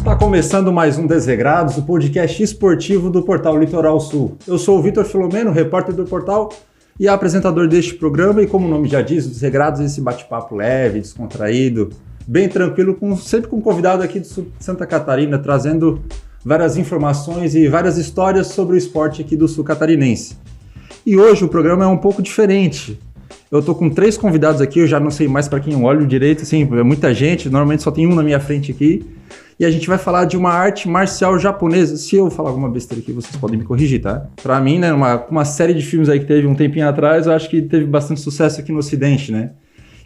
Está começando mais um Desregrados, o podcast esportivo do Portal Litoral Sul. Eu sou o Vitor Filomeno, repórter do portal e apresentador deste programa, e como o nome já diz, o Desregrados é esse bate-papo leve, descontraído, bem tranquilo, sempre com um convidado aqui de Santa Catarina, trazendo várias informações e várias histórias sobre o esporte aqui do sul catarinense. E hoje o programa é um pouco diferente. Eu tô com 3 convidados aqui, eu já não sei mais para quem eu olho direito, assim, é muita gente, normalmente só tem um na minha frente aqui. E a gente vai falar de uma arte marcial japonesa. Se eu falar alguma besteira aqui, vocês podem me corrigir, tá? Pra mim, né, uma série de filmes aí que teve um tempinho atrás, eu acho que teve bastante sucesso aqui no Ocidente, né?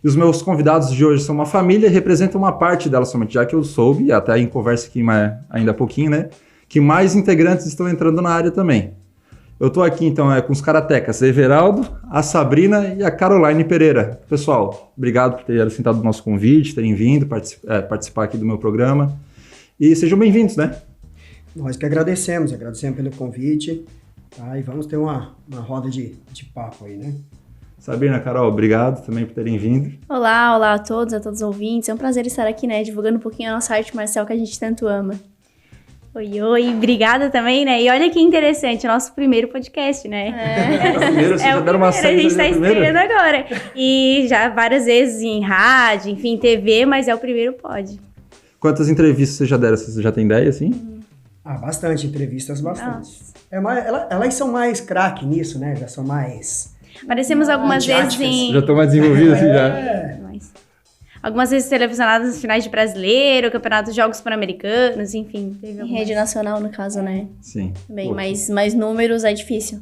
E os meus convidados de hoje são uma família e representam uma parte dela somente, já que eu soube, até em conversa aqui ainda há pouquinho, né, que mais integrantes estão entrando na área também. Eu tô aqui, então, com os karatecas Everaldo, a Sabrina e a Caroline Pereira. Pessoal, obrigado por terem aceitado o nosso convite, terem vindo participar aqui do meu programa. E sejam bem-vindos, né? Nós que agradecemos pelo convite, tá? E vamos ter uma roda de papo aí, né? Sabrina, Carol, obrigado também por terem vindo. Olá a todos os ouvintes. É um prazer estar aqui, né, divulgando um pouquinho a nossa arte marcial que a gente tanto ama. Oi, obrigada também, né? E olha que interessante, o nosso primeiro podcast, né? Primeiro, vocês já deram uma saída. A gente está estreando agora. E já várias vezes em rádio, enfim, TV, mas é o primeiro pod. Quantas entrevistas você já deram? Você já tem ideia, assim? Bastante, entrevistas bastante. Elas são mais craque nisso, né? Já são mais... Aparecemos algumas vezes em... Já estão mais desenvolvidos, assim, já. Algumas vezes televisionadas nos finais de Brasileiro, Campeonato de Jogos Pan-Americanos, enfim. Em rede nacional, no caso, né? Sim. Também, mas números é difícil.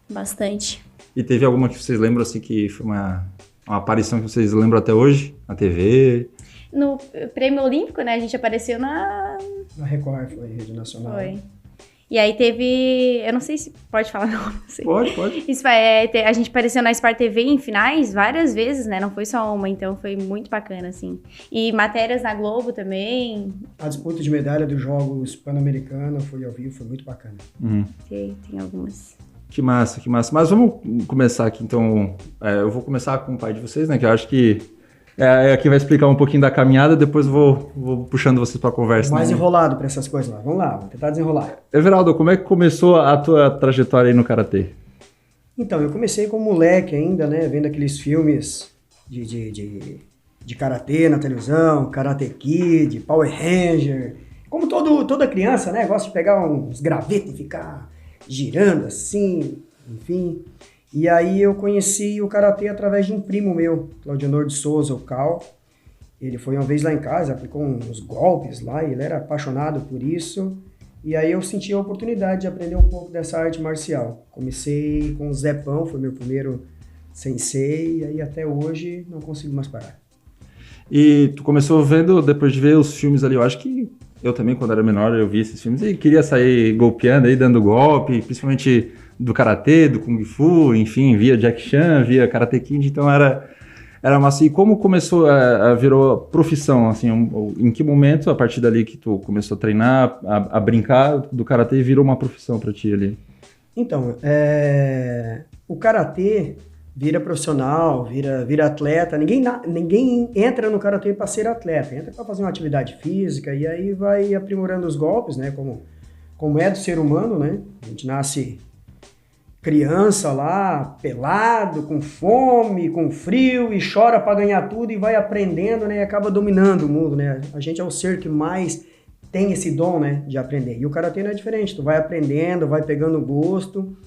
Bastante. E teve alguma que vocês lembram, assim, que foi uma aparição que vocês lembram até hoje? Na TV? No Prêmio Olímpico, né? A gente apareceu na Record, foi rede nacional. Foi. E aí teve... Eu não sei se pode falar não. Sei. Pode. Isso a gente apareceu na Sport TV em finais várias vezes, né? Não foi só uma, então foi muito bacana, assim. E matérias na Globo também. A disputa de medalha dos Jogos Pan-Americanos foi ao vivo, foi muito bacana. Tem algumas. Que massa. Mas vamos começar aqui, então. Eu vou começar com o pai de vocês, né? Que eu acho que aqui vai explicar um pouquinho da caminhada, depois eu vou puxando vocês para a conversa. Mais né? enrolado para essas coisas lá. Vamos lá, vamos tentar desenrolar. Everaldo, como é que começou a tua trajetória aí no Karatê? Então, eu comecei como moleque ainda, né? Vendo aqueles filmes de Karatê na televisão, Karate Kid, Power Ranger. Como toda criança, né? Gosta de pegar uns gravetos e ficar girando assim, enfim... E aí eu conheci o Karatê através de um primo meu, Claudionor de Souza, o Cal. Ele foi uma vez lá em casa, aplicou uns golpes lá, e ele era apaixonado por isso. E aí eu senti a oportunidade de aprender um pouco dessa arte marcial. Comecei com o Zepão, foi meu primeiro sensei, e aí até hoje não consigo mais parar. E tu começou vendo, depois de ver os filmes ali, eu acho que eu também, quando era menor, eu vi esses filmes e queria sair golpeando aí, dando golpe, principalmente... do Karatê, do Kung Fu, enfim, via Jack Chan, via Karate Kid, então era massa. E como começou, virou profissão, assim, em que momento, a partir dali que tu começou a treinar, a brincar do Karatê, virou uma profissão pra ti ali? Então, o Karatê vira profissional, vira atleta, ninguém entra no Karatê para ser atleta, entra para fazer uma atividade física e aí vai aprimorando os golpes, né, como é do ser humano, né, a gente nasce... criança lá, pelado, com fome, com frio e chora para ganhar tudo e vai aprendendo, né? E acaba dominando o mundo, né? A gente é o ser que mais tem esse dom, né? De aprender. E o Karatê não é diferente. Tu vai aprendendo, vai pegando gosto.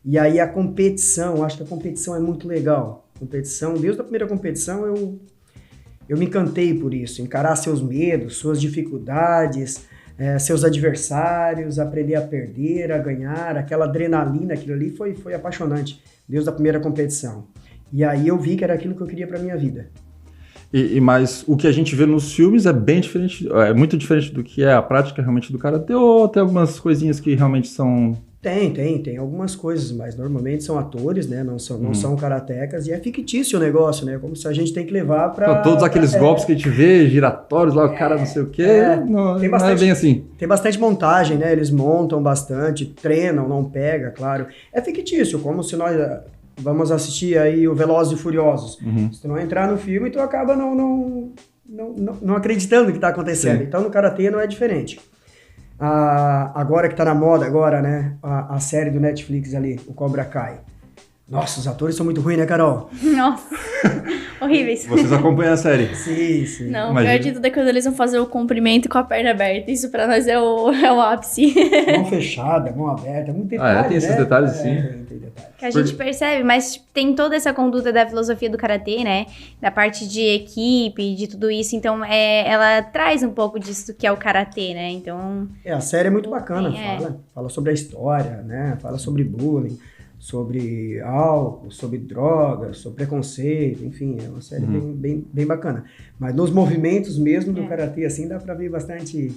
E aí a competição, acho que a competição é muito legal. Competição, desde a primeira competição eu me encantei por isso. Encarar seus medos, suas dificuldades... seus adversários, aprender a perder, a ganhar, aquela adrenalina, aquilo ali foi apaixonante, desde a primeira competição. E aí eu vi que era aquilo que eu queria para minha vida. Mas o que a gente vê nos filmes é bem diferente, é muito diferente do que é a prática realmente do Karatê, ou tem algumas coisinhas que realmente são... Tem algumas coisas, mas normalmente são atores, né? Não são karatecas, e é fictício o negócio, né? Como se a gente tem que levar para... Então, todos aqueles golpes que a gente vê, giratórios lá, o cara não sei o quê, não é bem assim. Tem bastante montagem, né? Eles montam bastante, treinam, não pega, claro. É fictício, como se nós vamos assistir aí o Velozes e Furiosos. Se tu não entrar no filme, tu acaba não acreditando no que está acontecendo. Sim. Então, no Karatê não é diferente. Agora que tá na moda, agora, né? A série do Netflix ali, o Cobra Kai. Nossa, os atores são muito ruins, né, Carol? Nossa, horríveis. Vocês acompanham a série? Sim. Não, Imagina. o pior de tudo é quando eles vão fazer o comprimento com a perna aberta. Isso pra nós é o ápice. Mão fechada, mão aberta, muito detalhe, tem esses detalhes, sim. Tem detalhe. Que a gente percebe, mas tipo, tem toda essa conduta da filosofia do karatê, né? Da parte de equipe, de tudo isso. Então, ela traz um pouco disso que é o karatê, né? Então... A série é muito bacana, Sim, fala sobre a história, né? Fala sobre bullying, sobre álcool, sobre drogas, sobre preconceito, enfim, é uma série bem bacana. Mas nos movimentos mesmo do karatê, assim, dá pra ver bastante...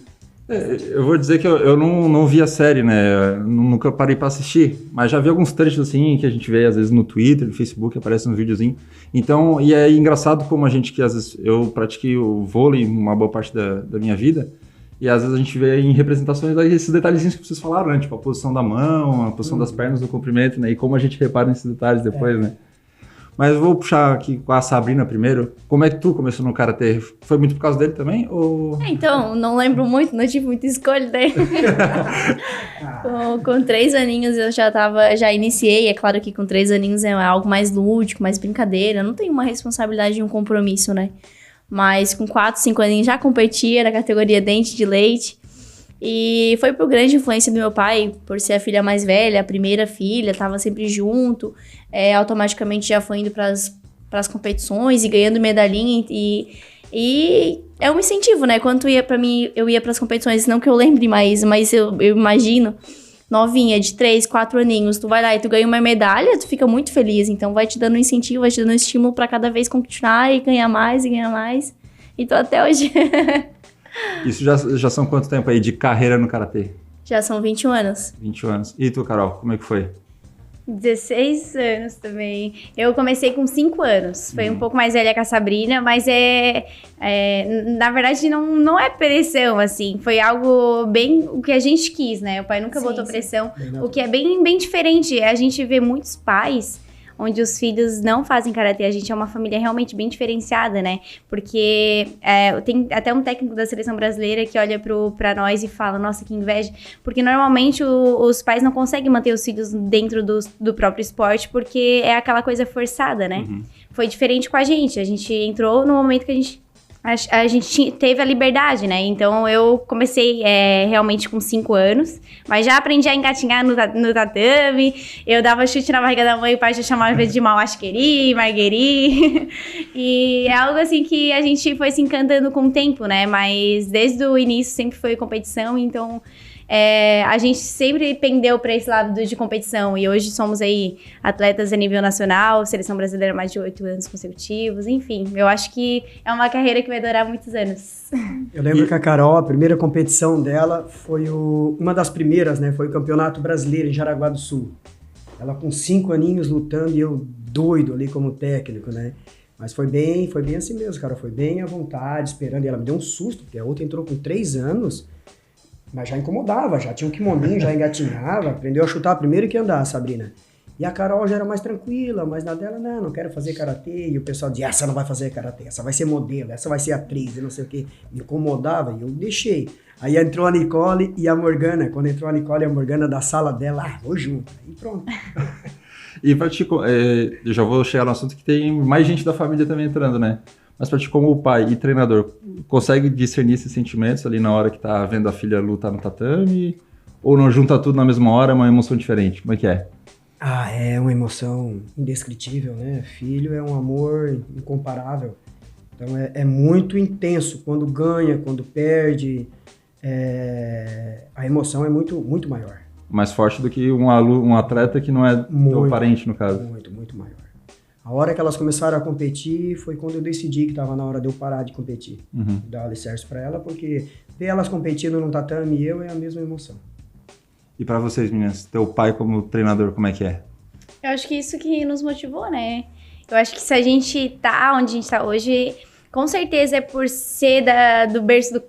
Eu vou dizer que eu não vi a série, né? Eu nunca parei pra assistir, mas já vi alguns trechos assim que a gente vê às vezes no Twitter, no Facebook, aparece um videozinho. Então, e é engraçado como a gente que às vezes eu pratiquei o vôlei uma boa parte da minha vida, e às vezes a gente vê em representações esses detalhezinhos que vocês falaram, né? Tipo a posição da mão, a posição das pernas no comprimento, né? E como a gente repara nesses detalhes depois, né? Mas eu vou puxar aqui com a Sabrina primeiro. Como é que tu começou no karatê? Foi muito por causa dele também? Ou... Então, não lembro muito, não tive muita escolha, né? com 3 aninhos eu já iniciei. É claro que com 3 aninhos é algo mais lúdico, mais brincadeira. Não tem uma responsabilidade e um compromisso, né? Mas com 4, 5 aninhos já competia na categoria dente de leite. E foi por grande influência do meu pai, por ser a filha mais velha, a primeira filha, tava sempre junto. Automaticamente já foi indo para as competições e ganhando medalhinha. E é um incentivo, né? Quando eu ia para as competições, não que eu lembre mais, mas eu imagino, novinha, de 3, 4 aninhos, tu vai lá e tu ganha uma medalha, tu fica muito feliz. Então vai te dando um incentivo, vai te dando um estímulo para cada vez continuar e ganhar mais e ganhar mais. E tô até hoje. Isso já são quanto tempo aí de carreira no karatê? Já são 21 anos. 21 anos. E tu, Carol, como é que foi? 16 anos também. Eu comecei com 5 anos. Foi um pouco mais velha que a Sabrina, mas na verdade não é pressão, assim. Foi algo bem o que a gente quis, né? O pai nunca botou pressão. O que é bem diferente. A gente vê muitos pais onde os filhos não fazem karatê. A gente é uma família realmente bem diferenciada, né? Porque tem até um técnico da seleção brasileira que olha pra nós e fala, nossa, que inveja. Porque normalmente os pais não conseguem manter os filhos dentro do próprio esporte, porque é aquela coisa forçada, né? Foi diferente com a gente. A gente entrou no momento que a gente teve a liberdade, né? Então, eu comecei realmente com 5 anos, mas já aprendi a engatinhar no tatame. Eu dava chute na barriga da mãe, o pai já chamava de Mauashkeri, Margueri. E é algo assim que a gente foi se encantando com o tempo, né? Mas desde o início sempre foi competição, então... a gente sempre pendeu para esse lado de competição e hoje somos aí atletas a nível nacional, seleção brasileira mais de 8 anos consecutivos, enfim, eu acho que é uma carreira que vai durar muitos anos. Eu lembro que a Carol, a primeira competição dela foi uma das primeiras, né? Foi o Campeonato Brasileiro em Jaraguá do Sul. Ela com 5 aninhos lutando e eu doido ali como técnico, né? Mas foi bem assim mesmo, cara, foi bem à vontade, esperando, e ela me deu um susto, porque a outra entrou com 3 anos, mas já incomodava, já tinha um kimoninho, já engatinhava, aprendeu a chutar primeiro que andar, Sabrina. E a Carol já era mais tranquila, mas na dela, não quero fazer karatê. E o pessoal dizia, essa não vai fazer karatê, essa vai ser modelo, essa vai ser atriz, e não sei o quê. Me incomodava e eu deixei. Aí entrou a Nicole e a Morgana. Quando entrou a Nicole e a Morgana da sala dela, vou junto. Aí pronto. E pra ti, eu já vou chegar no assunto que tem mais gente da família também entrando, né? Mas pra ti, como pai e treinador, consegue discernir esses sentimentos ali na hora que tá vendo a filha lutar no tatame? Ou não junta tudo na mesma hora, é uma emoção diferente? Como é que é? É uma emoção indescritível, né? Filho é um amor incomparável. Então é muito intenso. Quando ganha, quando perde, a emoção é muito, muito maior. Mais forte do que um atleta que não é teu parente, no caso. Muito, muito maior. A hora que elas começaram a competir foi quando eu decidi que estava na hora de eu parar de competir. Dar alicerce para ela, porque ver elas competindo no tatame e eu é a mesma emoção. E para vocês, meninas, teu pai como treinador, como é que é? Eu acho que isso que nos motivou, né? Eu acho que se a gente tá onde a gente tá hoje, com certeza é por ser do berço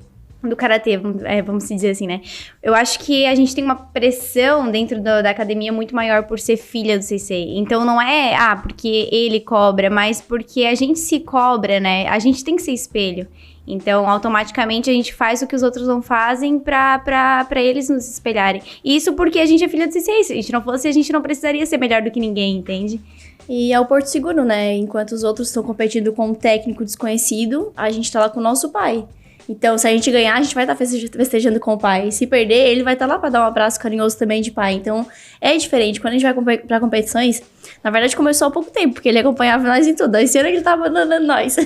do karatê, vamos dizer assim, né? Eu acho que a gente tem uma pressão dentro da academia muito maior por ser filha do sensei. Então não é, porque ele cobra, mas porque a gente se cobra, né? A gente tem que ser espelho. Então, automaticamente, a gente faz o que os outros não fazem pra eles nos espelharem. Isso porque a gente é filha do CCA. Se a gente não fosse, a gente não precisaria ser melhor do que ninguém, entende? E é o Porto Seguro, né? Enquanto os outros estão competindo com um técnico desconhecido, a gente tá lá com o nosso pai. Então, se a gente ganhar, a gente vai estar festejando com o pai. Se perder, ele vai estar lá para dar um abraço carinhoso também de pai. Então, é diferente. Quando a gente vai para competições, na verdade começou há pouco tempo, porque ele acompanhava nós em tudo. Esse ano ele tava abandonando nós.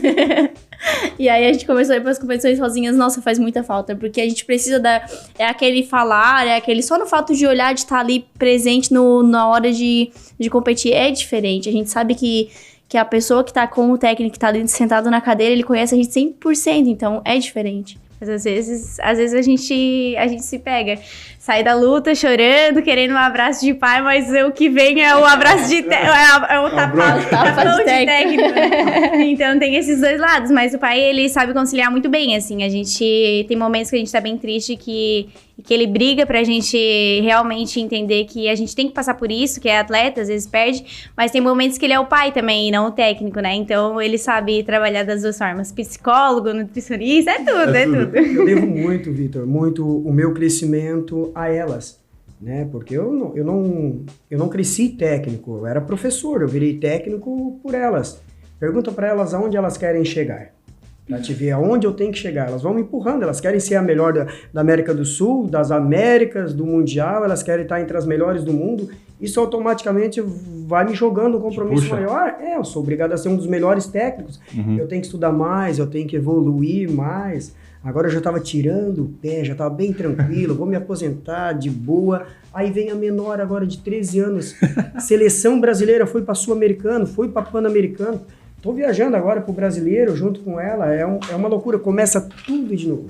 E aí a gente começou a ir para as competições sozinhas. Nossa, faz muita falta, porque a gente precisa é aquele falar, é aquele só no fato de olhar, de estar ali presente na hora de competir é diferente. A gente sabe que a pessoa que tá com o técnico, que tá ali sentado na cadeira, ele conhece a gente 100%, então é diferente. Mas às vezes a gente se pega. Sai da luta chorando, querendo um abraço de pai, mas o que vem é o abraço de é o tapão de técnico. Então tem esses dois lados, mas o pai, ele sabe conciliar muito bem, assim. A gente tem momentos que a gente tá bem triste, que ele briga pra gente realmente entender que a gente tem que passar por isso, que é atleta, às vezes perde, mas tem momentos que ele é o pai também, e não o técnico, né? Então ele sabe trabalhar das duas formas. Psicólogo, nutricionista, é tudo. Eu devo muito, Vitor, muito o meu crescimento a elas, né? Porque eu não cresci técnico, eu era professor, eu virei técnico por elas. Pergunta para elas aonde elas querem chegar, para te ver aonde eu tenho que chegar. Elas vão me empurrando, elas querem ser a melhor da América do Sul, das Américas, do Mundial, elas querem estar entre as melhores do mundo. Isso automaticamente vai me jogando um compromisso maior. Eu sou obrigado a ser um dos melhores técnicos. Eu tenho que estudar mais, eu tenho que evoluir mais. Agora eu já estava tirando o pé, já estava bem tranquilo, vou me aposentar de boa. Aí vem a menor agora de 13 anos, seleção brasileira, foi para Sul-Americano, foi para Pan-Americano. Estou viajando agora para o brasileiro junto com ela, é uma loucura, começa tudo de novo.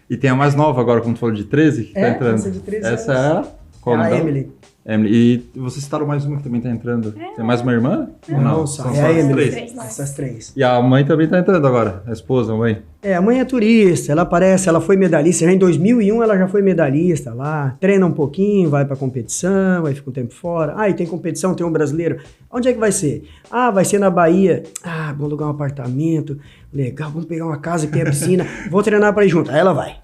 E tem a mais nova agora, como tu falou, de 13, que tá entrando. Essa de 13 essa anos. Qual é a dela? Emily. E vocês citaram mais uma que também tá entrando. Tem mais uma irmã? Não, São é só a as Emily. três. Essas três. E a mãe também tá entrando agora, a esposa, a mãe. A mãe é turista, ela foi medalhista, já em 2001 ela já foi medalhista lá, treina um pouquinho, vai pra competição, aí fica um tempo fora. E tem competição, tem um brasileiro. Onde é que vai ser? Vai ser na Bahia. Vamos alugar um apartamento, legal, vamos pegar uma casa que tem a piscina, vou treinar pra ir junto. Aí ela vai.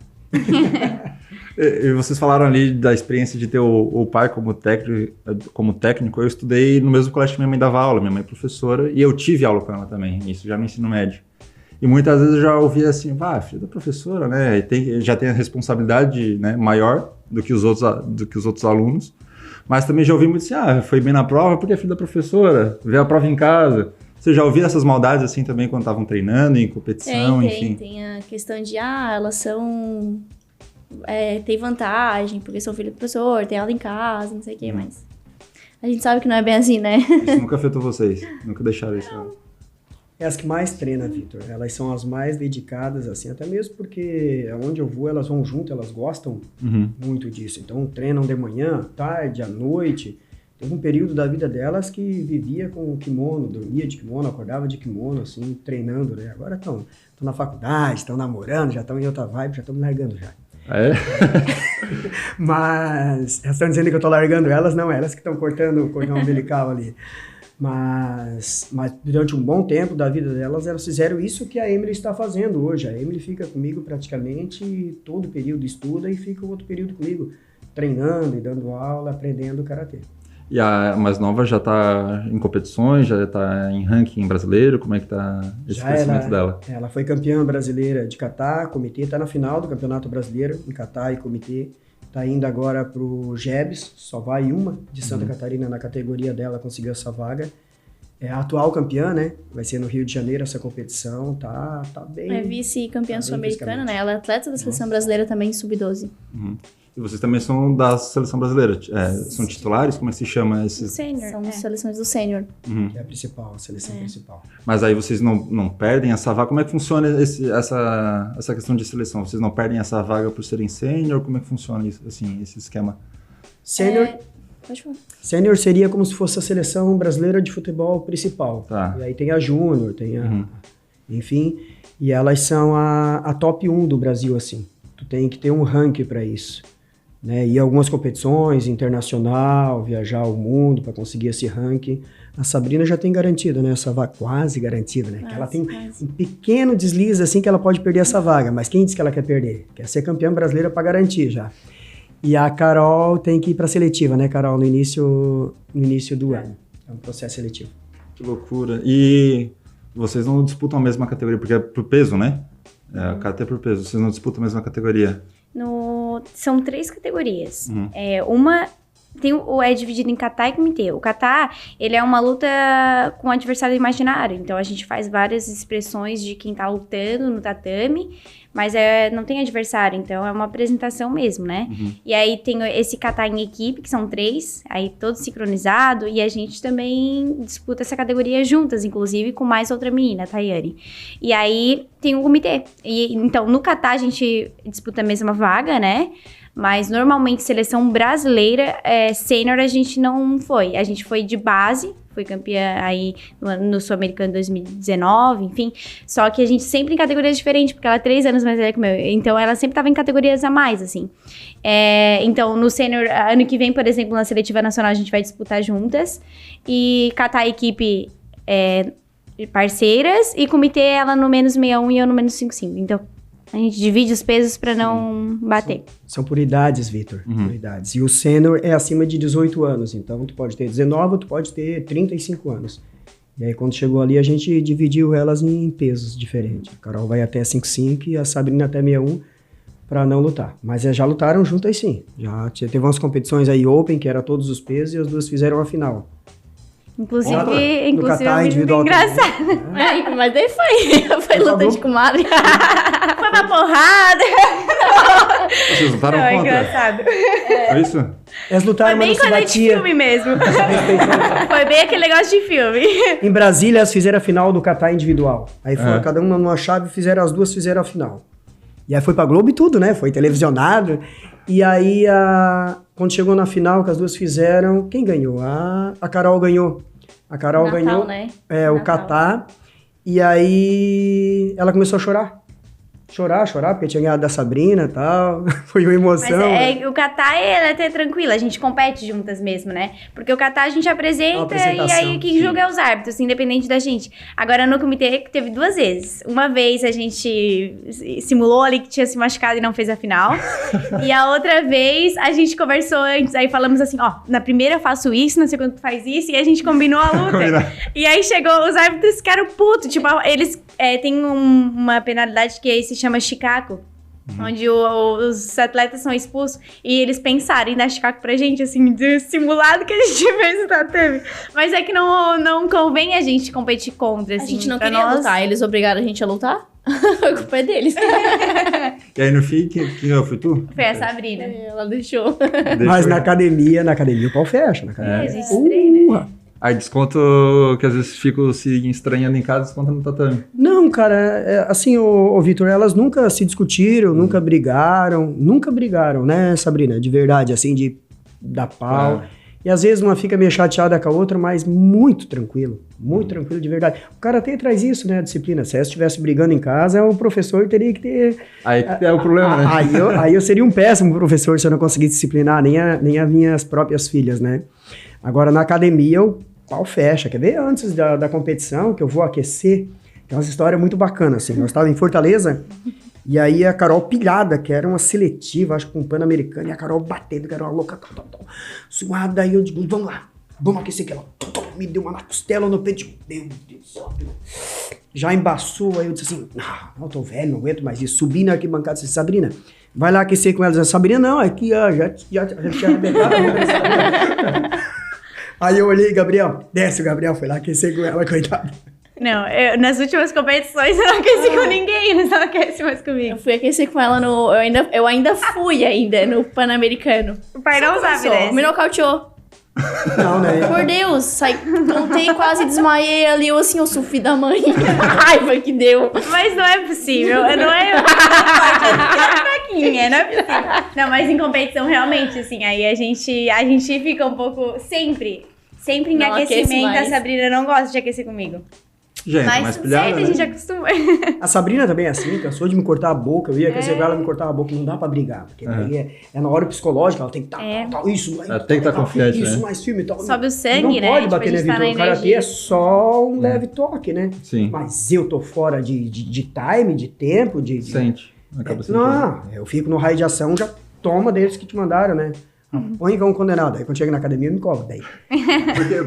E vocês falaram ali da experiência de ter o pai como técnico. Eu estudei no mesmo colégio que minha mãe dava aula, minha mãe é professora, e eu tive aula com ela também, isso já no ensino médio. E muitas vezes eu já ouvia assim, filho da professora, né, já tem a responsabilidade, né, maior do que os outros alunos, mas também já ouvi muito assim, foi bem na prova porque é filho da professora, vê a prova em casa. Você já ouviu essas maldades assim também quando estavam treinando, em competição, enfim? Tem a questão de, elas são... tem vantagem, porque são filho do professor, tem aula em casa, não sei o que, mas... A gente sabe que não é bem assim, né? Isso nunca afetou vocês? Nunca deixaram isso? É as que mais treinam, Vitor. Elas são as mais dedicadas, assim, até mesmo porque onde eu vou, elas vão junto, elas gostam muito disso. Então, treinam de manhã, tarde, à noite. Teve um período da vida delas que vivia com kimono, dormia de kimono, acordava de kimono, assim, treinando, né? Agora estão na faculdade, estão namorando, já estão em outra vibe, já estão me largando já. É? Mas, elas estão dizendo que eu estou largando elas, não, elas que estão cortando o cordão umbilical ali. Mas durante um bom tempo da vida delas, elas fizeram isso que a Emily está fazendo hoje. A Emily fica comigo praticamente todo o período, estuda e fica o outro período comigo, treinando e dando aula, aprendendo karatê. E a mais nova já está em competições, já está em ranking brasileiro? Como é que está esse crescimento dela? Ela foi campeã brasileira de kata, comitê, está na final do Campeonato Brasileiro em kata e comitê. Está indo agora para o JEBs, só vai uma de Santa Catarina na categoria dela, conseguiu essa vaga. É a atual campeã, né? Vai ser no Rio de Janeiro essa competição, tá bem... É vice-campeã sul-americana, né? Ela é atleta da seleção brasileira também, sub-12. E vocês também são da seleção brasileira? São titulares? Como é que se chama esses? Sênior. São seleções do sênior. Que é a principal, a seleção principal. Mas aí vocês não perdem essa vaga? Como é que funciona essa questão de seleção? Vocês não perdem essa vaga por serem sênior? Como é que funciona isso, assim, esse esquema? Sênior... Pode falar. Sênior seria como se fosse a seleção brasileira de futebol principal. Tá. E aí tem a júnior, tem a... Enfim, e elas são a top 1 do Brasil, assim. Tu tem que ter um ranking para isso. Né? Ir a algumas competições, internacional, viajar ao mundo para conseguir esse ranking. A Sabrina já tem garantido, né? Essa vaga quase garantida, né? Que ela tem um pequeno deslize assim que ela pode perder essa vaga. Mas quem disse que ela quer perder? Quer ser campeã brasileira para garantir já. E a Carol tem que ir para seletiva, né, Carol? No início do ano. É um processo seletivo. Que loucura. E vocês não disputam a mesma categoria, porque é por peso, né? É, karatê por peso. Vocês não disputam a mesma categoria. São 3 categorias. Uma é dividido em kata e comitê. O kata, ele é uma luta com adversário imaginário. Então, a gente faz várias expressões de quem tá lutando no tatame, mas não tem adversário. Então, é uma apresentação mesmo, né? E aí, tem esse kata em equipe, que são 3, aí todo sincronizado. E a gente também disputa essa categoria juntas, inclusive com mais outra menina, a Tayane. E aí, tem o comitê. Então, no kata, a gente disputa a mesma vaga, né? Mas, normalmente, seleção brasileira, sênior, a gente não foi. A gente foi de base, foi campeã aí no Sul-Americano 2019, enfim. Só que a gente sempre em categorias diferentes, porque ela é 3 anos mais velha que o meu. Então, ela sempre estava em categorias a mais, assim. Então, no sênior, ano que vem, por exemplo, na seletiva nacional, a gente vai disputar juntas. E catar a equipe parceiras. E comitê, ela no menos 61 e eu no menos 55. Então, a gente divide os pesos para não bater. São por idades, Vitor. Por idades. E o sênior é acima de 18 anos. Então, tu pode ter 19, tu pode ter 35 anos. E aí, quando chegou ali, a gente dividiu elas em pesos diferentes. A Carol vai até 55 e a Sabrina até 61 para não lutar. Mas já lutaram juntas, sim. Já teve umas competições aí open, que era todos os pesos, e as duas fizeram a final. Inclusive é muito engraçado. Mas daí foi luta de comadre. Foi uma porrada. Vocês lutaram Não, é contra? engraçado. Foi isso? Elas lutaram, Foi bem mas não se coisa de batia. filme mesmo. Foi bem aquele negócio de filme. Em Brasília, elas fizeram a final do kata individual. Aí foi cada uma numa chave, as duas fizeram a final. E aí foi pra Globo e tudo, né? Foi televisionado. E aí, quando chegou na final, que as duas fizeram, quem ganhou? A Carol ganhou. A Carol Natal, ganhou né? o kata. E aí, ela começou a chorar. Chorar, porque tinha ganhado da Sabrina e tal. Foi uma emoção. Mas o kata, ela é até tranquila, a gente compete juntas mesmo, né? Porque o kata a gente apresenta e aí quem julga é os árbitros, independente da gente. Agora no comitê teve 2 vezes. Uma vez a gente simulou ali que tinha se machucado e não fez a final. E a outra vez a gente conversou antes, aí falamos assim, na primeira eu faço isso, na segunda tu faz isso, e a gente combinou a luta. E aí chegou, os árbitros ficaram putos, tipo, eles têm uma penalidade que se chama Chicago, onde os atletas são expulsos, e eles pensaram em dar Chicago pra gente, assim, de simulado que a gente fez no tatame. Mas é que não convém a gente competir contra, assim. A gente não queria lutar, eles obrigaram a gente a lutar. A culpa é deles. E aí no fim, quem foi tu? Foi a Sabrina. Ela deixou. Mas na academia o pau fecha. Na academia. A gente treina. Aí desconto que às vezes fico se estranhando em casa, desconta no tatame. Não, cara, assim, ô Vitor, elas nunca se discutiram, nunca brigaram, né, Sabrina? De verdade, assim, de dar pau. E às vezes uma fica meio chateada com a outra, mas muito tranquilo de verdade. O karatê traz isso, né, a disciplina. Se ela estivesse brigando em casa, o professor teria que ter... Aí é o problema, né? Aí eu seria um péssimo professor se eu não conseguisse disciplinar nem as minhas próprias filhas, né? Agora, na academia, o pau fecha. Quer ver? Antes da competição, que eu vou aquecer, tem umas histórias muito bacanas, assim. Nós estávamos em Fortaleza, e aí a Carol pilhada, que era uma seletiva, acho que com um Pan-Americano, e a Carol batendo, que era uma louca, suada, aí eu digo, vamos lá, vamos aquecer aquela. Me deu uma na costela, no peito, meu Deus do céu. Já embaçou, aí eu disse assim, não, tô velho, não aguento mais isso. Subi na arquibancada e disse, Sabrina, vai lá aquecer com ela. Sabrina, não, aqui, ó, já tinha arrebentado. Aí eu olhei, Gabriel, desce o Gabriel, foi lá aquecer com ela, coitado. Não, nas últimas competições eu não aqueci com ninguém, eles não aquecem mais comigo. Eu fui aquecer com ela eu ainda fui no Pan-Americano. O pai não sabe, né? Me nocauteou. Não, né? Por Deus, voltei, quase desmaiei ali, eu assim, eu sou filho da mãe. A raiva que deu. Mas não é possível, não é fraquinha, não é possível. Não, mas em competição, realmente, assim, aí a gente fica um pouco, sempre em Não aquece aquecimento, a mais. Sabrina não gosta de aquecer comigo. Já entra Mas mais tudo pilhada, certo, né? a gente acostuma. A Sabrina também é assim, cansou de me cortar a boca. Eu ia receber ela me cortar a boca, não dá pra brigar. Porque daí é na hora psicológica, ela tem que estar tal, isso, Ela tem que estar confiante, isso, né? mais firme e tal. Sobe o sangue, não né? pode Tipo, bater a na gente tá vida. na O karatê energia. é só um leve toque, né? Sim. Mas eu tô fora de time, de tempo, Sente. Acaba sentindo. Não, eu fico no raio de ação, já toma deles que te mandaram, né? Põe que é um condenado. Aí quando chega na academia, me cobra. Daí.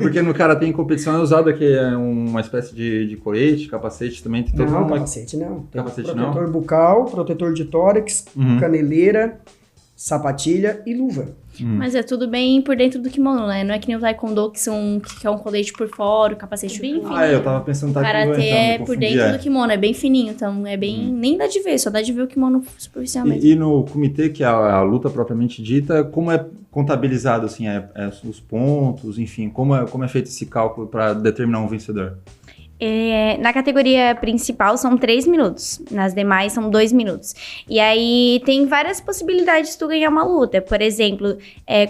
Porque no karatê em competição é usado aqui uma espécie de colete, capacete também. Tem todo Não, uma... capacete não. Tem Capacete protetor bucal, protetor de tórax, caneleira, sapatilha e luva. Mas é tudo bem por dentro do kimono, né? Não é que nem o taekwondo, que é um colete por fora, o capacete bem fininho. eu tava pensando O karatê é por dentro do do kimono, é bem fininho, então é bem... Nem dá de ver, só dá de ver o kimono superficialmente. E no comitê, que é a luta propriamente dita, como é contabilizado, assim, os pontos, enfim, como é feito esse cálculo para determinar um vencedor? Na categoria principal são 3 minutos, nas demais são 2 minutos. E aí tem várias possibilidades de tu ganhar uma luta. Por exemplo,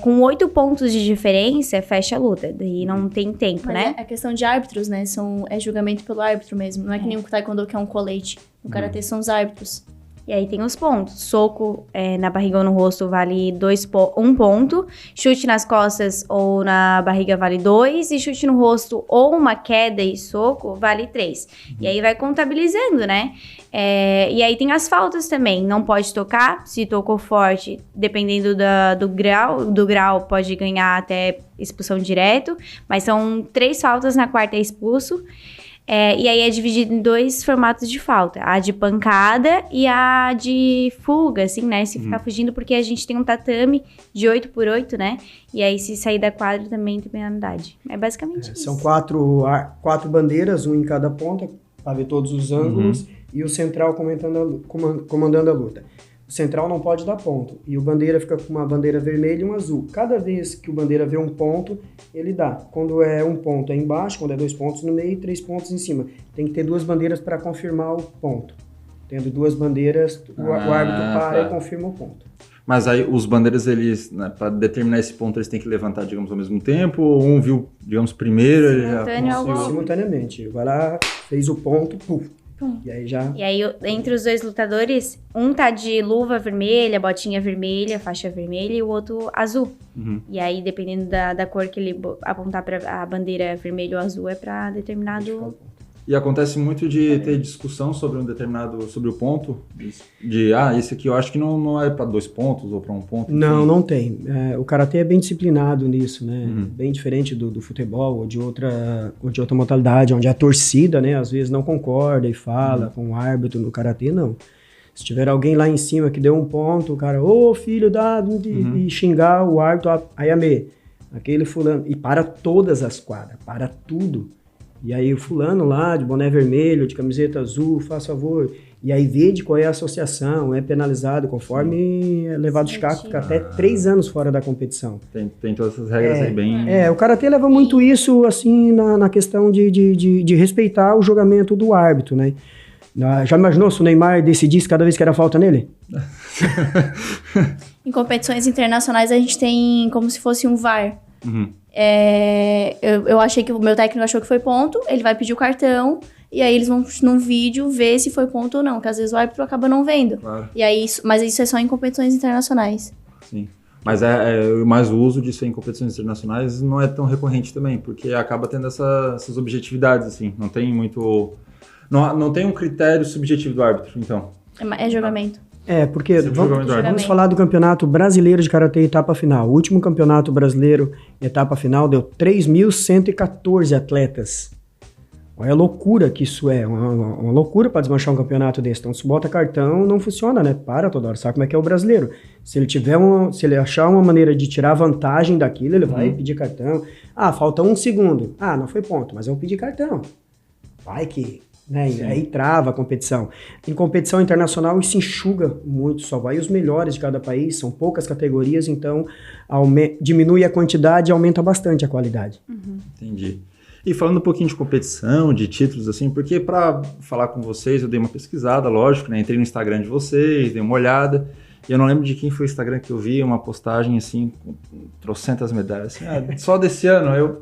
com 8 pontos de diferença, fecha a luta. Daí não tem tempo, Mas né? é questão de árbitros, né? É julgamento pelo árbitro mesmo. Não é que nem o taekwondo, que é um colete. No karatê são os árbitros. E aí tem os pontos. Soco na barriga ou no rosto vale 1 ponto. Chute nas costas ou na barriga vale 2. E chute no rosto ou uma queda e soco vale 3. E aí vai contabilizando, né? E aí tem as faltas também. Não pode tocar. Se tocou forte, dependendo do grau, pode ganhar até expulsão direto. Mas são 3 faltas, na quarta é expulso. E aí é dividido em 2 formatos de falta. A de pancada e a de fuga, assim, né? Se ficar fugindo, porque a gente tem um tatame de 8x8, né? E aí se sair da quadra também tem penalidade. É basicamente isso. São 4 bandeiras, um em cada ponta, para ver todos os ângulos, e o central comandando a luta. O central não pode dar ponto, e o bandeira fica com uma bandeira vermelha e um azul. Cada vez que o bandeira vê um ponto, ele dá. Quando é um ponto é embaixo, quando é 2 pontos no meio e 3 pontos em cima. Tem que ter 2 bandeiras para confirmar o ponto. Tendo 2 bandeiras, o árbitro para e confirma o ponto. Mas aí os bandeiras, eles, né, para determinar esse ponto, eles têm que levantar, digamos, ao mesmo tempo? Ou um viu, digamos, primeiro, ele já conseguiu... Simultaneamente. Vai lá, fez o ponto, puf. E aí entre os 2 lutadores, um tá de luva vermelha, botinha vermelha, faixa vermelha, e o outro azul. E aí, dependendo da cor que ele apontar pra a bandeira vermelho ou azul, é pra determinado... E acontece muito de ter discussão sobre sobre o ponto, esse aqui eu acho que não é para 2 pontos ou para 1 ponto. Não tem. O karatê é bem disciplinado nisso, né? Bem diferente do futebol ou de outra modalidade, onde a torcida, né, às vezes não concorda e fala com o árbitro. No karatê, não. Se tiver alguém lá em cima que deu 1 ponto, o cara, filho e xingar o árbitro, Ayame, aquele fulano, e para todas as quadras, para tudo. E aí o fulano lá, de boné vermelho, de camiseta azul, faz favor. E aí vê de qual é a associação, é penalizado, conforme é levado de caco, fica até 3 anos fora da competição. Tem todas essas regras aí bem... o karatê leva muito isso, assim, na questão de respeitar o julgamento do árbitro, né? Já imaginou se o Neymar decidisse cada vez que era falta nele? Em competições internacionais, a gente tem como se fosse um VAR. Eu achei que o meu técnico achou que foi ponto, ele vai pedir o cartão, e aí eles vão num vídeo ver se foi ponto ou não, que às vezes o árbitro acaba não vendo. Claro. E aí, mas isso é só em competições internacionais. Sim. Mas o uso disso em competições internacionais não é tão recorrente também, porque acaba tendo essas objetividades, assim. Não tem muito... Não tem um critério subjetivo do árbitro, então. É julgamento. Porque vamos falar do Campeonato Brasileiro de Karatê etapa final. O último Campeonato Brasileiro etapa final deu 3.114 atletas. Olha a loucura que isso é, uma loucura para desmanchar um campeonato desse. Então, se bota cartão, não funciona, né? Para toda hora. Sabe como é que é o brasileiro? Se ele achar uma maneira de tirar vantagem daquilo, ele vai pedir cartão. Falta 1 segundo. Não foi ponto, mas eu pedi cartão. Vai que... né? Aí trava a competição. Em competição internacional isso enxuga muito, só vai os melhores de cada país, são poucas categorias, então diminui a quantidade e aumenta bastante a qualidade. Entendi. E falando um pouquinho de competição, de títulos, assim, porque para falar com vocês eu dei uma pesquisada, lógico, né? Entrei no Instagram de vocês, dei uma olhada, e eu não lembro de quem foi o Instagram que eu vi, uma postagem assim, com trocentas medalhas, assim, só desse ano,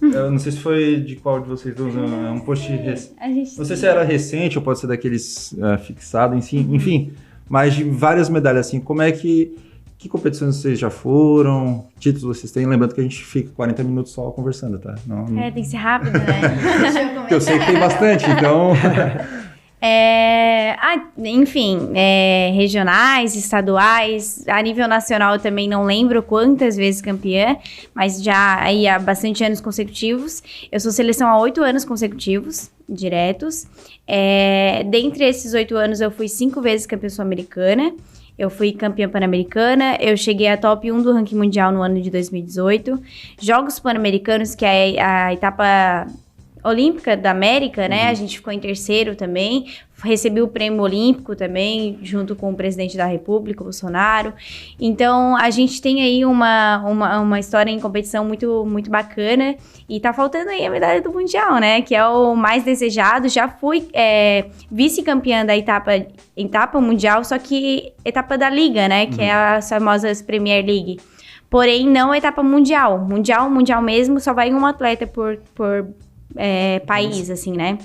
Eu não sei se foi de qual de vocês dois, é um post não sei se era recente ou pode ser daqueles fixado, enfim, mas de várias medalhas, assim, como é que competições vocês já foram, títulos vocês têm? Lembrando que a gente fica 40 minutos só conversando, tá? Não... Tem que ser rápido, né? Porque eu sei que tem bastante, então... Enfim, regionais, estaduais, a nível nacional eu também não lembro quantas vezes campeã, mas já aí há bastante anos consecutivos. Eu sou seleção há 8 anos consecutivos, diretos. Dentre esses 8 anos eu fui 5 vezes campeã sul-americana, eu fui campeã pan-americana, eu cheguei a top 1 do ranking mundial no ano de 2018. Jogos Pan-Americanos, que é a etapa olímpica da América, né? A gente ficou em terceiro também. Recebi o prêmio olímpico também, junto com o presidente da República, o Bolsonaro. Então, a gente tem aí uma história em competição muito, muito bacana. E tá faltando aí a medalha do Mundial, né? Que é o mais desejado. Já fui vice-campeã da etapa mundial, só que etapa da Liga, né? Que é as famosas Premier League. Porém, não a etapa mundial. Mundial mesmo, só vai um atleta por país, assim, né?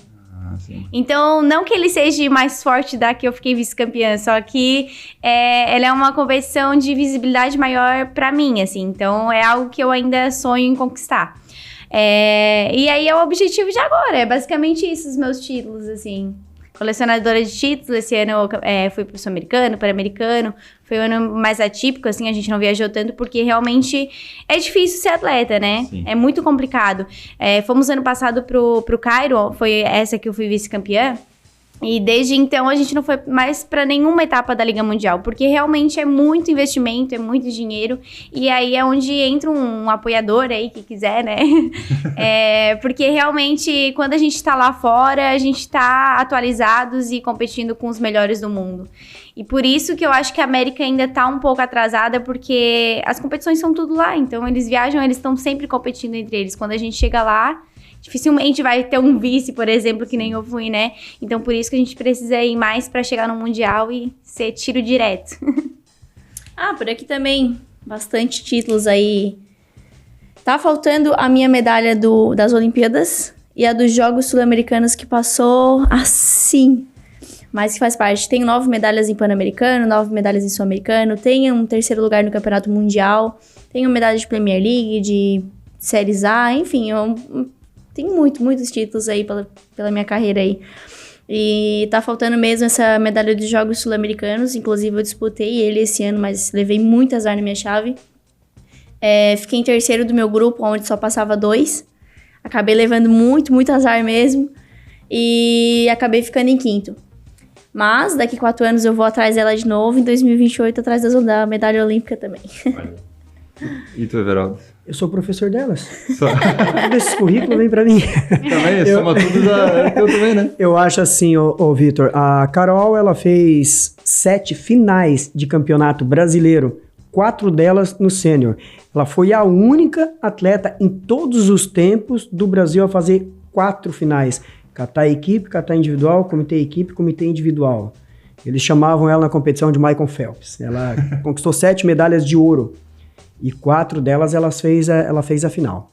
Sim. Então, não que ele seja mais forte da que eu fiquei vice-campeã, só que ela é uma competição de visibilidade maior pra mim, assim. Então, é algo que eu ainda sonho em conquistar. E aí, é o objetivo de agora. É basicamente isso, os meus títulos, assim. Colecionadora de títulos. Esse ano eu fui pro Sul-Americano, Pan-Americano. Foi um ano mais atípico, assim, a gente não viajou tanto, porque realmente é difícil ser atleta, né? Sim. É muito complicado. Fomos ano passado pro Cairo, foi essa que eu fui vice-campeã. E desde então a gente não foi mais para nenhuma etapa da Liga Mundial, porque realmente é muito investimento, é muito dinheiro, e aí é onde entra um apoiador aí que quiser, né? Porque realmente quando a gente tá lá fora, a gente tá atualizados e competindo com os melhores do mundo. E por isso que eu acho que a América ainda tá um pouco atrasada, porque as competições são tudo lá, então eles viajam, eles estão sempre competindo entre eles. Quando a gente chega lá, dificilmente vai ter um vice, por exemplo, que nem eu fui, né? Então, por isso que a gente precisa ir mais pra chegar no Mundial e ser tiro direto. Por aqui também, bastante títulos aí. Tá faltando a minha medalha das Olimpíadas e a dos Jogos Sul-Americanos, que passou assim, mas que faz parte. Tenho 9 medalhas em Pan-Americano, 9 medalhas em Sul-Americano, tenho um 3º lugar no Campeonato Mundial, tenho medalha de Premier League, de Séries A, enfim, tenho muitos títulos aí pela minha carreira aí. E tá faltando mesmo essa medalha dos Jogos Sul-Americanos. Inclusive, eu disputei ele esse ano, mas levei muito azar na minha chave. Fiquei em terceiro do meu grupo, onde só passava 2. Acabei levando muito azar mesmo. E acabei ficando em quinto. Mas, daqui 4 anos eu vou atrás dela de novo. Em 2028, atrás da medalha olímpica também. E tu, Everaldo? Eu sou professor delas. Tudo esse currículo vem pra mim. Também, soma tudo teu também, né? Eu acho assim, Vitor, a Carol, ela fez 7 finais de campeonato brasileiro, 4 delas no sênior. Ela foi a única atleta em todos os tempos do Brasil a fazer 4 finais. Catar equipe, catar individual, comitê equipe, comitê individual. Eles chamavam ela na competição de Michael Phelps. Ela conquistou 7 medalhas de ouro. E 4 delas ela fez a final.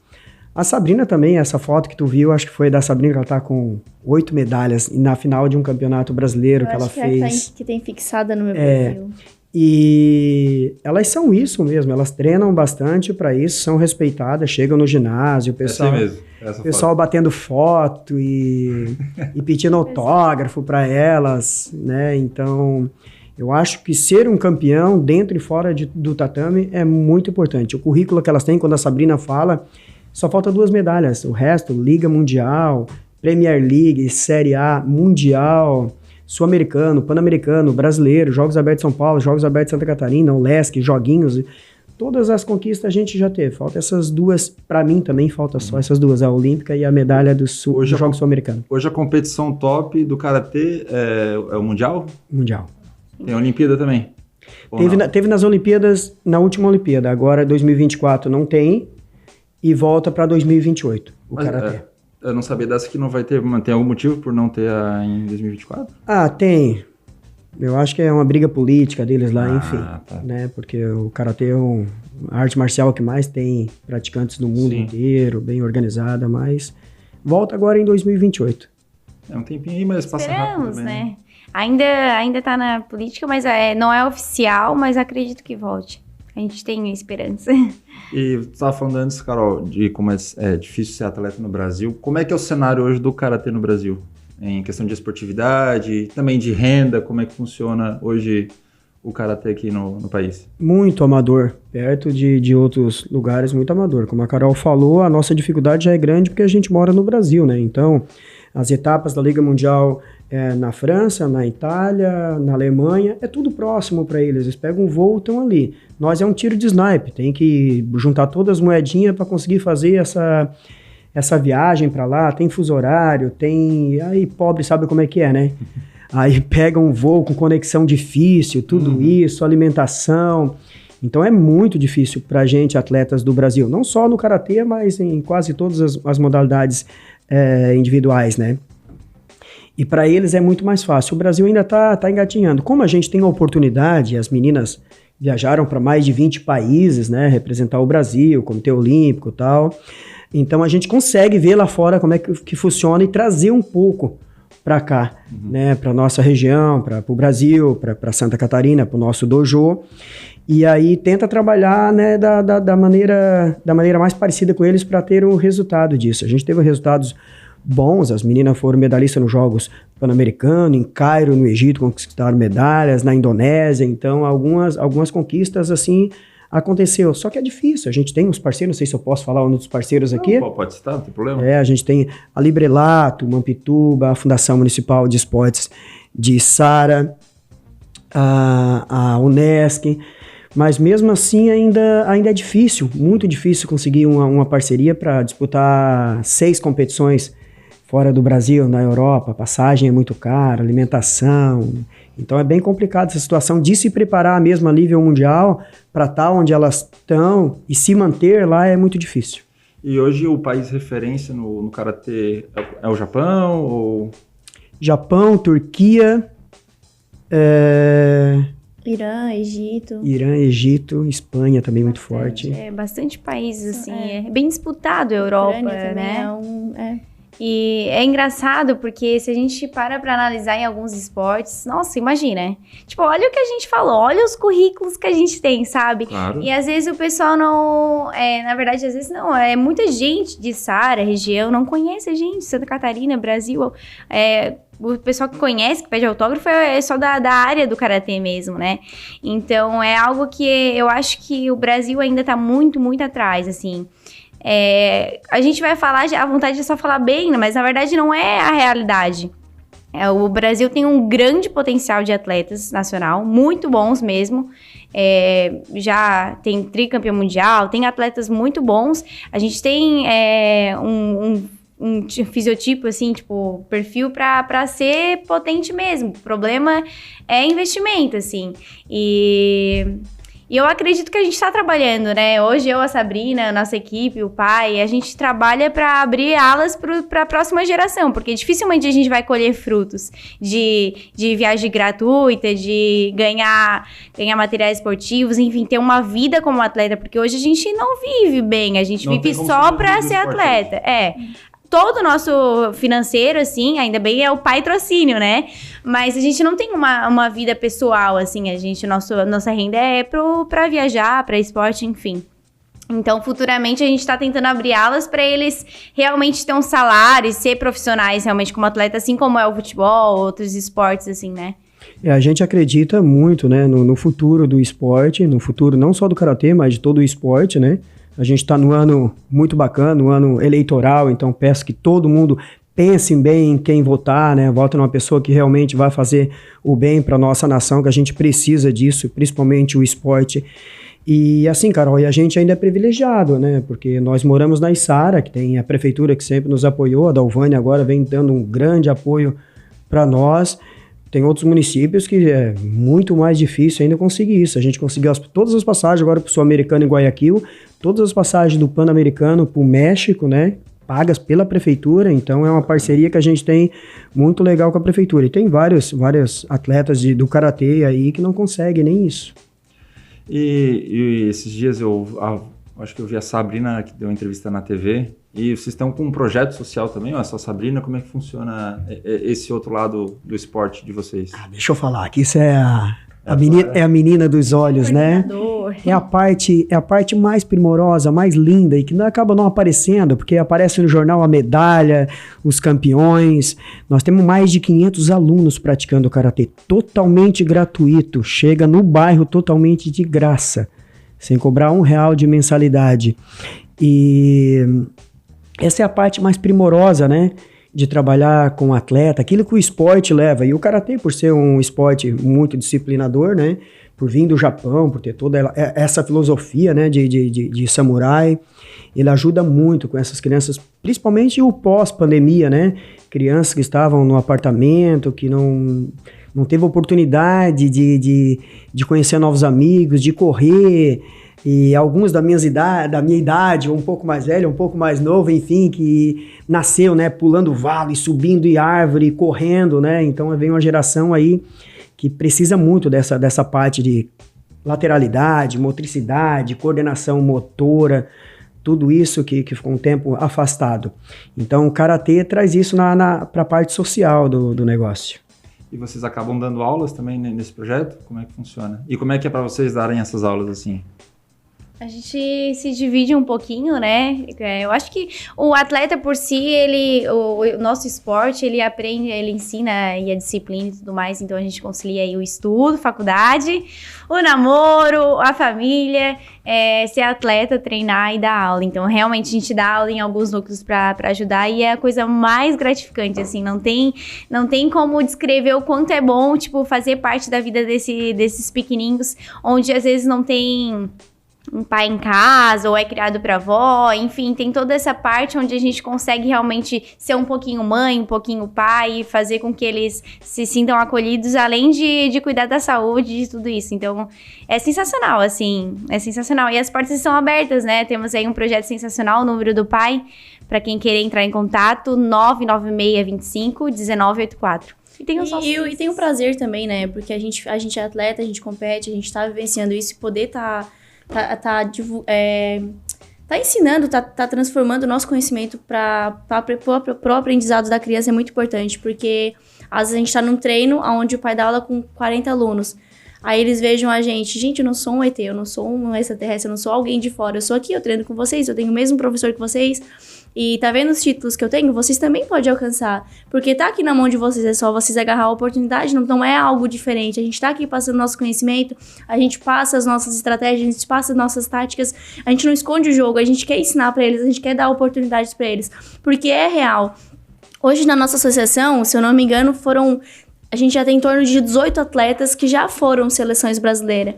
A Sabrina também, essa foto que tu viu, acho que foi da Sabrina, que ela tá com 8 medalhas na final de um campeonato brasileiro que ela fez. Que tem fixada no meu perfil. E elas são isso mesmo, elas treinam bastante para isso, são respeitadas, chegam no ginásio, o pessoal, pessoal batendo foto e pedindo autógrafo para elas, né? Então, eu acho que ser um campeão dentro e fora do tatame é muito importante. O currículo que elas têm, quando a Sabrina fala, só falta 2 medalhas. O resto, Liga Mundial, Premier League, Série A, Mundial, Sul-Americano, Pan-Americano, Brasileiro, Jogos Abertos de São Paulo, Jogos Abertos de Santa Catarina, o LESC, Joguinhos. Todas as conquistas a gente já teve. Falta essas 2, para mim também falta só essas 2, a Olímpica e a medalha dos Jogos Sul-Americanos. Hoje a competição top do Karatê é o Mundial? Mundial. Tem a Olimpíada também? Teve nas Olimpíadas, na última Olimpíada. Agora, 2024 não tem e volta para 2028, o Karatê. Eu não sabia dessa que não vai ter. Tem algum motivo por não ter em 2024? Tem. Eu acho que é uma briga política deles lá, enfim, Tá. né? Porque o karatê é uma arte marcial que mais tem praticantes no mundo Sim. inteiro, bem organizada, mas volta agora em 2028. É um tempinho aí, mas passa rápido Esperamos, também, né? Ainda tá na política, mas não é oficial, mas acredito que volte. A gente tem esperança. E você estava falando antes, Carol, de como é difícil ser atleta no Brasil. Como é que é o cenário hoje do karatê no Brasil? Em questão de esportividade, também de renda, como é que funciona hoje o karatê aqui no país? Muito amador, perto de outros lugares, muito amador. Como a Carol falou, a nossa dificuldade já é grande porque a gente mora no Brasil, né? Então, as etapas da Liga Mundial na França, na Itália, na Alemanha, é tudo próximo para eles. Eles pegam um voo e estão ali. Nós é um tiro de snipe, tem que juntar todas as moedinhas para conseguir fazer essa viagem para lá. Tem fuso horário, tem... Aí pobre sabe como é que é, né? Aí pega um voo com conexão difícil, tudo isso, alimentação. Então é muito difícil para a gente, atletas do Brasil. Não só no karatê, mas em quase todas as modalidades individuais, né? E para eles é muito mais fácil. O Brasil ainda tá engatinhando. Como a gente tem a oportunidade, as meninas viajaram para mais de 20 países, né? Representar o Brasil, Comitê Olímpico e tal. Então a gente consegue ver lá fora como é que funciona e trazer um pouco para cá, né? Para nossa região, para o Brasil, para Santa Catarina, para o nosso dojo. E aí tenta trabalhar, né, da maneira mais parecida com eles para ter um resultado disso. A gente teve resultados bons, as meninas foram medalhistas nos Jogos Pan-Americanos, em Cairo, no Egito, conquistaram medalhas, na Indonésia, então algumas conquistas assim aconteceu. Só que é difícil, a gente tem uns parceiros, não sei se eu posso falar um dos parceiros aqui. Não, pode citar, não tem problema. A gente tem a Librelato, Mampituba, a Fundação Municipal de Esportes de Sara, a Unesc, mas mesmo assim ainda é difícil, muito difícil conseguir uma parceria para disputar 6 competições fora do Brasil, na Europa. Passagem é muito cara, alimentação. Então é bem complicado essa situação de se preparar mesmo a nível mundial para estar onde elas estão e se manter lá é muito difícil. E hoje o país referência no karatê é o Japão? Ou... Japão, Turquia, Irã, Egito. Irã, Egito, Espanha também muito forte. Bastante países, assim. É bem disputado a Europa, Ucrânia né? também E é engraçado porque se a gente para analisar em alguns esportes, nossa, imagina, tipo, olha o que a gente falou, olha os currículos que a gente tem, sabe? Claro. E às vezes o pessoal não, na verdade, às vezes não, muita gente de Sara, região, não conhece a gente, Santa Catarina, Brasil, o pessoal que conhece, que pede autógrafo, é só da área do karatê mesmo, né? Então, é algo que eu acho que o Brasil ainda tá muito, muito atrás, assim. A gente vai falar, a vontade é só falar bem, mas na verdade não é a realidade. O Brasil tem um grande potencial de atletas nacional, muito bons mesmo. Já tem tricampeão mundial, tem atletas muito bons. A gente tem um fisiotipo, assim, tipo, perfil pra ser potente mesmo. O problema é investimento, assim. E eu acredito que a gente está trabalhando, né? Hoje eu, a Sabrina, a nossa equipe, o pai, a gente trabalha para abrir alas para a próxima geração, porque dificilmente a gente vai colher frutos de viagem gratuita, de ganhar materiais esportivos, enfim, ter uma vida como atleta, porque hoje a gente não vive bem, a gente vive só para ser atleta. Todo o nosso financeiro, assim, ainda bem é o patrocínio, né? Mas a gente não tem uma vida pessoal, assim, nossa renda é pra viajar, pra esporte, enfim. Então, futuramente, a gente tá tentando abrir alas pra eles realmente ter um salário e ser profissionais realmente como atleta, assim como é o futebol, outros esportes, assim, né? A gente acredita muito, né, no futuro do esporte, no futuro não só do karatê, mas de todo o esporte, né? A gente está no ano muito bacana, no ano eleitoral, então peço que todo mundo pense bem em quem votar, né? Vota numa pessoa que realmente vai fazer o bem para a nossa nação, que a gente precisa disso, principalmente o esporte. E assim, Carol, e a gente ainda é privilegiado, né? Porque nós moramos na Içara, que tem a prefeitura que sempre nos apoiou, a Dalvânia agora vem dando um grande apoio para nós. Tem outros municípios que é muito mais difícil ainda conseguir isso. A gente conseguiu todas as passagens agora para o Sul-Americano em Guayaquil, todas as passagens do Pan-Americano para o México, né? pagas pela prefeitura, então é uma parceria que a gente tem muito legal com a prefeitura. E tem vários atletas do karatê aí que não conseguem nem isso. E esses dias acho que eu vi a Sabrina, que deu uma entrevista na TV, e vocês estão com um projeto social também, ó, essa Sabrina, como é que funciona esse outro lado do esporte de vocês? Deixa eu falar, que isso é a menina dos olhos, né? É a parte mais primorosa, mais linda e que acaba não aparecendo, porque aparece no jornal a medalha, os campeões. Nós temos mais de 500 alunos praticando karatê, totalmente gratuito. Chega no bairro totalmente de graça, sem cobrar R$1 de mensalidade. E essa é a parte mais primorosa, né? De trabalhar com o atleta, aquilo que o esporte leva. E o karatê, por ser um esporte muito disciplinador, né? Por vir do Japão, por ter toda essa filosofia, né, de samurai, ele ajuda muito com essas crianças, principalmente o pós-pandemia, né? Crianças que estavam no apartamento, que não teve oportunidade de conhecer novos amigos, de correr, e alguns da minha idade, ou um pouco mais velho, um pouco mais novo, enfim, que nasceu, né, pulando vale, subindo em árvore, correndo, né? Então vem uma geração aí que precisa muito dessa parte de lateralidade, motricidade, coordenação motora, tudo isso que ficou um tempo afastado. Então o karatê traz isso para a parte social do negócio. E vocês acabam dando aulas também nesse projeto? Como é que funciona? E como é que é para vocês darem essas aulas assim? A gente se divide um pouquinho, né? Eu acho que o atleta por si, o nosso esporte, ele aprende, ele ensina e a disciplina e tudo mais. Então a gente concilia aí o estudo, faculdade, o namoro, a família, ser atleta, treinar e dar aula. Então realmente a gente dá aula em alguns núcleos para ajudar e é a coisa mais gratificante, assim. Não tem como descrever o quanto é bom, tipo, fazer parte da vida desses pequenininhos, onde às vezes não tem um pai em casa, ou é criado pra avó, enfim, tem toda essa parte onde a gente consegue realmente ser um pouquinho mãe, um pouquinho pai, e fazer com que eles se sintam acolhidos, além de cuidar da saúde, de tudo isso. Então, é sensacional, assim, é sensacional. E as portas estão abertas, né? Temos aí um projeto sensacional, o número do pai, pra quem querer entrar em contato, 99625-1984. E tem um prazer também, né? Porque a gente é atleta, a gente compete, a gente tá vivenciando isso e poder tá ensinando, tá transformando o nosso conhecimento para o aprendizado da criança é muito importante, porque às vezes a gente tá num treino onde o pai dá aula com 40 alunos, aí eles vejam a gente, eu não sou um ET, eu não sou um extraterrestre, eu não sou alguém de fora, eu sou aqui, eu treino com vocês, eu tenho o mesmo professor que vocês, e tá vendo os títulos que eu tenho? Vocês também podem alcançar, porque tá aqui na mão de vocês, é só vocês agarrar a oportunidade, não é algo diferente, a gente tá aqui passando nosso conhecimento, a gente passa as nossas estratégias, a gente passa as nossas táticas, a gente não esconde o jogo, a gente quer ensinar pra eles, a gente quer dar oportunidades pra eles, porque é real. Hoje na nossa associação, se eu não me engano, a gente já tem em torno de 18 atletas que já foram seleções brasileiras.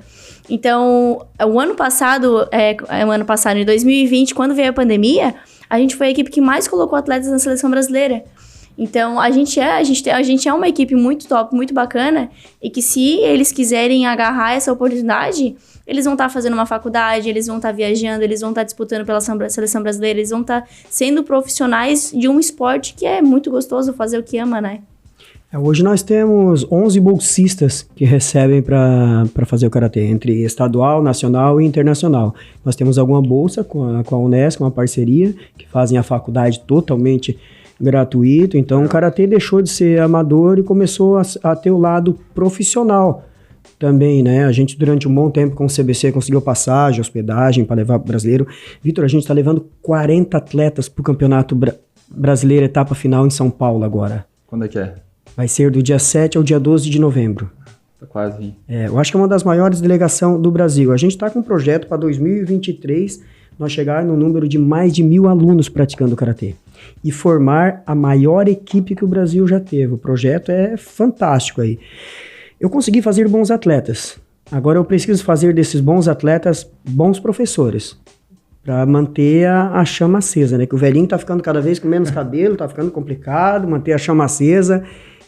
Então, o ano passado, em 2020, quando veio a pandemia, a gente foi a equipe que mais colocou atletas na seleção brasileira. Então, a gente é uma equipe muito top, muito bacana, e que se eles quiserem agarrar essa oportunidade, eles vão estar fazendo uma faculdade, eles vão estar viajando, eles vão estar disputando pela seleção brasileira, eles vão estar sendo profissionais de um esporte que é muito gostoso fazer o que ama, né? Hoje nós temos 11 bolsistas que recebem para fazer o karatê, entre estadual, nacional e internacional. Nós temos alguma bolsa com a Unesco, uma parceria, que fazem a faculdade totalmente gratuito. Então o karatê deixou de ser amador e começou a ter o lado profissional também, né? A gente durante um bom tempo com o CBC conseguiu passagem, hospedagem para levar para o brasileiro. Vitor, a gente está levando 40 atletas para o Campeonato Brasileiro, etapa final em São Paulo agora. Quando é que é? Vai ser do dia 7 ao dia 12 de novembro. Tá quase. Eu acho que é uma das maiores delegações do Brasil. A gente está com um projeto para 2023, nós chegar no número de mais de 1.000 alunos praticando karatê. E formar a maior equipe que o Brasil já teve. O projeto é fantástico aí. Eu consegui fazer bons atletas. Agora eu preciso fazer desses bons atletas bons professores. Para manter a chama acesa, né? Que o velhinho tá ficando cada vez com menos cabelo, tá ficando complicado, manter a chama acesa.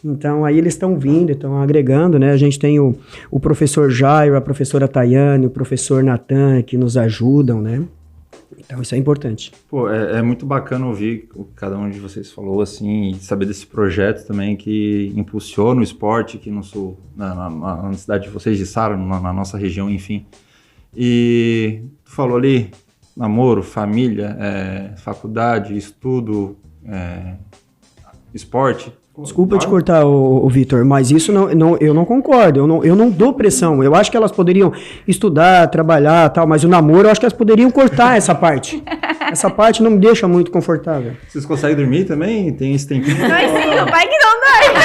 Então, aí eles estão vindo, estão agregando, né? A gente tem o professor Jairo, a professora Tayane, o professor Natan, que nos ajudam, né? Então isso é importante. Pô, é muito bacana ouvir o que cada um de vocês falou, assim, e saber desse projeto também que impulsiona o esporte aqui no sul, na cidade de vocês, de Sara, na nossa região, enfim. E tu falou ali, namoro, família, faculdade, estudo, esporte. Desculpa te cortar, o Vitor, mas isso eu não concordo, eu não dou pressão. Eu acho que elas poderiam estudar, trabalhar e tal, mas o namoro, eu acho que elas poderiam cortar essa parte. Essa parte não me deixa muito confortável. Vocês conseguem dormir também? Tem esse tempinho? Mas sim, o pai que não dorme.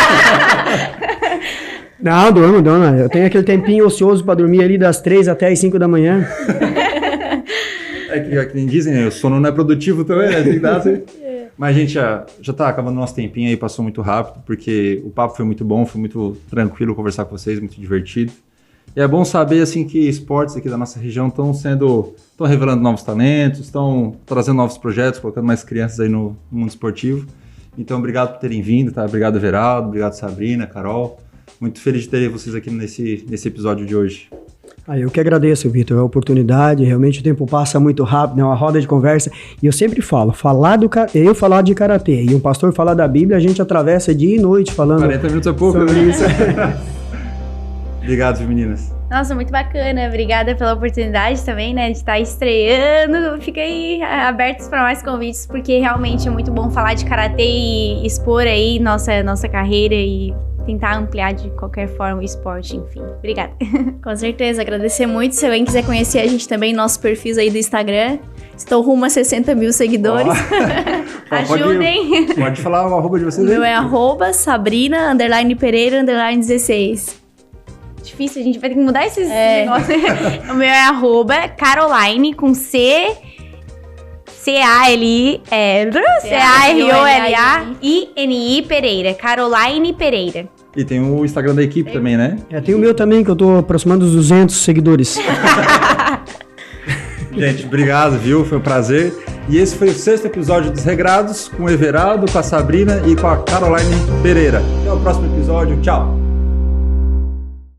Não, durmo. Eu tenho aquele tempinho ocioso para dormir ali das 3 até as 5 da manhã. É que nem dizem, o sono não é produtivo também, né? Tem que dar assim. Mas a gente já tá acabando o nosso tempinho aí, passou muito rápido, porque o papo foi muito bom, foi muito tranquilo conversar com vocês, muito divertido. E é bom saber, assim, que esportes aqui da nossa região estão revelando novos talentos, estão trazendo novos projetos, colocando mais crianças aí no mundo esportivo. Então, obrigado por terem vindo, tá? Obrigado, Everaldo, obrigado, Sabrina, Carol. Muito feliz de ter vocês aqui nesse episódio de hoje. Eu que agradeço, Vitor, a oportunidade. Realmente o tempo passa muito rápido, é uma roda de conversa. E eu sempre falo, eu falar de karatê e um pastor falar da Bíblia, a gente atravessa dia e noite falando 40 minutos é pouco, sobre né? isso. Obrigado, meninas. Nossa, muito bacana. Obrigada pela oportunidade também, né, de estar estreando. Fiquem abertos para mais convites, porque realmente é muito bom falar de karatê e expor aí nossa carreira e tentar ampliar de qualquer forma o esporte, enfim. Obrigada. Com certeza, agradecer muito. Se alguém quiser conhecer a gente também, nossos perfis aí do Instagram. Estou rumo a 60 mil seguidores. Ajudem. Pode falar o arroba de vocês O aí? meu é @Sabrina_Pereira_16. Difícil, a gente vai ter que mudar esses negócios. O meu é @Caroline com CAROLAINI Pereira. Caroline Pereira. E tem o Instagram da equipe também, né? Tem o meu também, que eu tô aproximando dos 200 seguidores. Gente, obrigado, viu? Foi um prazer. E esse foi o 6º episódio dos Regrados, com o Everaldo, com a Sabrina e com a Caroline Pereira. Até o próximo episódio. Tchau!